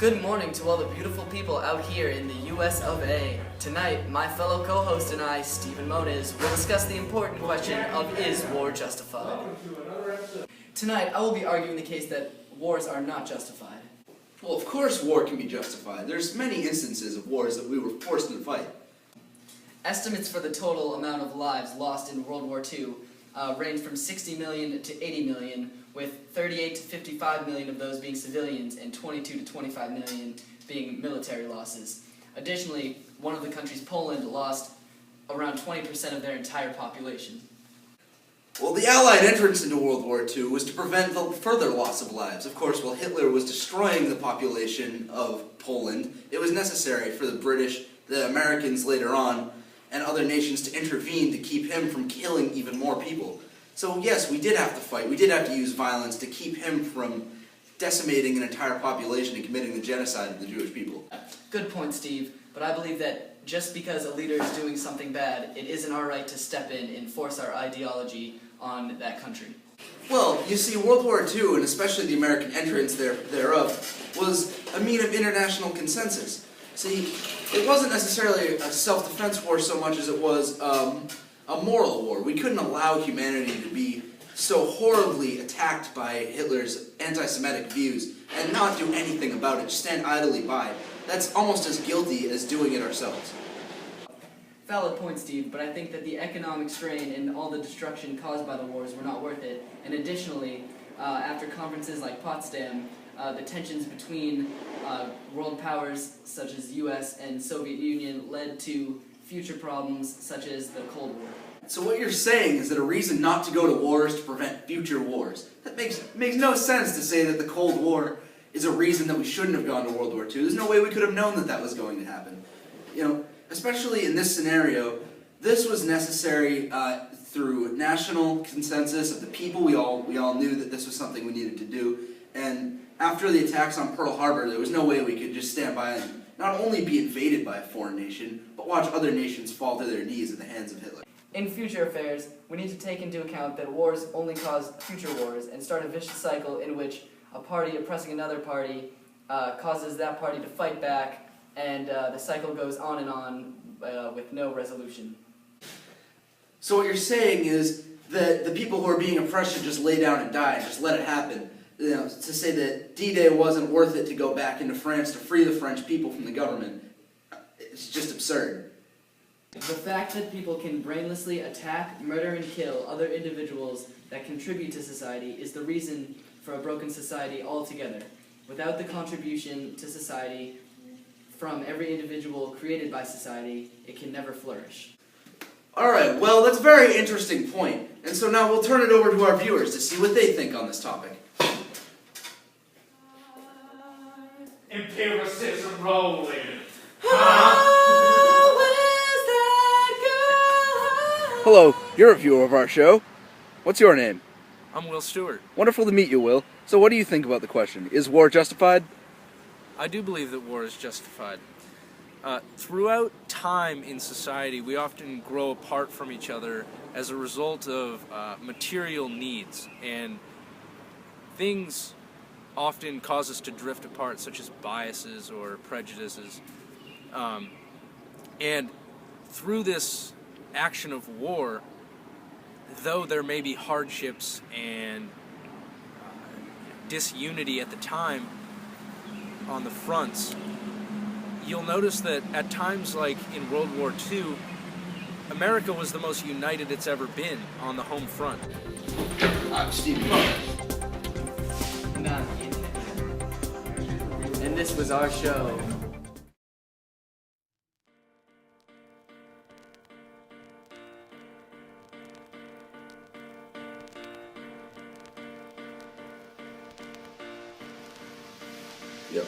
Good morning to all the beautiful people out here in the US of A. Tonight, my fellow co-host and I, Stephen Moniz, will discuss the important question of is war justified? Tonight, I will be arguing the case that wars are not justified. Well, of course war can be justified. There's many instances of wars that we were forced to fight. Estimates for the total amount of lives lost in World War II range from 60 million to 80 million, with 38 to 55 million of those being civilians and 22 to 25 million being military losses. Additionally, one of the countries, Poland, lost around 20% of their entire population. Well, the Allied entrance into World War II was to prevent the further loss of lives. Of course, while Hitler was destroying the population of Poland, it was necessary for the British, the Americans later on, and other nations to intervene to keep him from killing even more people. So yes, we did have to fight. We did have to use violence to keep him from decimating an entire population and committing the genocide of the Jewish people. Good point, Steve, but I believe that just because a leader is doing something bad, it isn't our right to step in and force our ideology on that country. Well, you see, World War II, and especially the American entrance thereof, was a mean of international consensus. See, it wasn't necessarily a self-defense war so much as it was a moral war. We couldn't allow humanity to be so horribly attacked by Hitler's anti-Semitic views and not do anything about it, just stand idly by. That's almost as guilty as doing it ourselves. Valid point, Steve, but I think that the economic strain and all the destruction caused by the wars were not worth it. And additionally, after conferences like Potsdam, the tensions between world powers such as US and Soviet Union led to future problems such as the Cold War. So what you're saying is that a reason not to go to war is to prevent future wars. That makes no sense to say that the Cold War is a reason that we shouldn't have gone to World War II. There's no way we could have known that that was going to happen. You know, especially in this scenario, this was necessary through national consensus of the people. We all knew that this was something we needed to do. And after the attacks on Pearl Harbor, there was no way we could just stand by and not only be invaded by a foreign nation, but watch other nations fall to their knees at the hands of Hitler. In future affairs, we need to take into account that wars only cause future wars and start a vicious cycle in which a party oppressing another party causes that party to fight back, and the cycle goes on and on with no resolution. So what you're saying is that the people who are being oppressed should just lay down and die and just let it happen. You know, to say that D-Day wasn't worth it to go back into France to free the French people from the government, it's just absurd. The fact that people can brainlessly attack, murder, and kill other individuals that contribute to society is the reason for a broken society altogether. Without the contribution to society from every individual created by society, it can never flourish. Alright, well, that's a very interesting point. And so now we'll turn it over to our viewers to see what they think on this topic. Empiricism rolling. Hello, you're a viewer of our show. What's your name? I'm Will Stewart. Wonderful to meet you, Will. So what do you think about the question? Is war justified? I do believe that war is justified. Throughout time in society, we often grow apart from each other as a result of material needs, and things often cause us to drift apart, such as biases or prejudices. And through this action of war, though there may be hardships and disunity at the time on the fronts, you'll notice that at times like in World War II, America was the most united it's ever been on the home front. I'm Steve Moniz. And this was our show. Yep.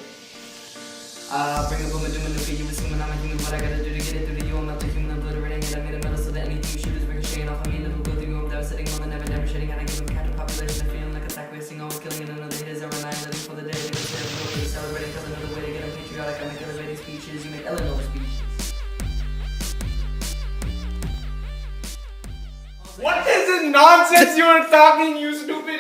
Bring a boom and doom and look at you assuming I'm a human. What I gotta do to get it through to you? I'm not the human obliterating it. I made a metal so that anything you shoot is ricocheting off of me. It'll go through you without sitting on the never shedding. And I give them catch a population. I'm feeling like a sack wasting, always killing it. Another hit is a reminder living for the day. They can say I'm celebrating cause another way to get them patriotic. I make elevating speeches. You make Eleanor speeches. What is this nonsense you are talking, you stupid